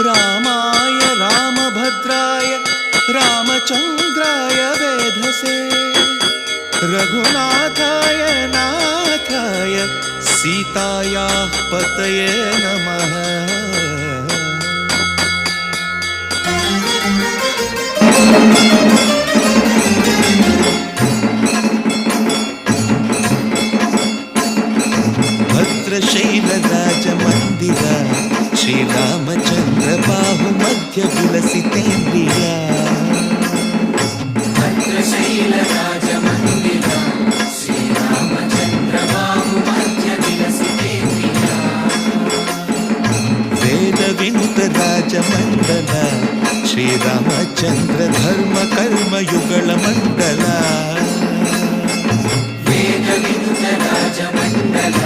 रामाय रामभद्राय रामचन्द्राय वेधसे रघुनाथाय नाथाय सीतायाः पतये नमः। भद्रशैलराजमन्दिर श्रीरामचन्द्र बाहुमध्य विलसितेन्द्रिया। भद्रशैलराजमन्दिर श्रीरामचन्द्र बाहुमध्य विलसितेन्द्रिया। वेदविनुत राजमण्डल श्रीरामचन्द्र धर्म कर्म युगल मण्डल। वेदविनुत राजमण्डल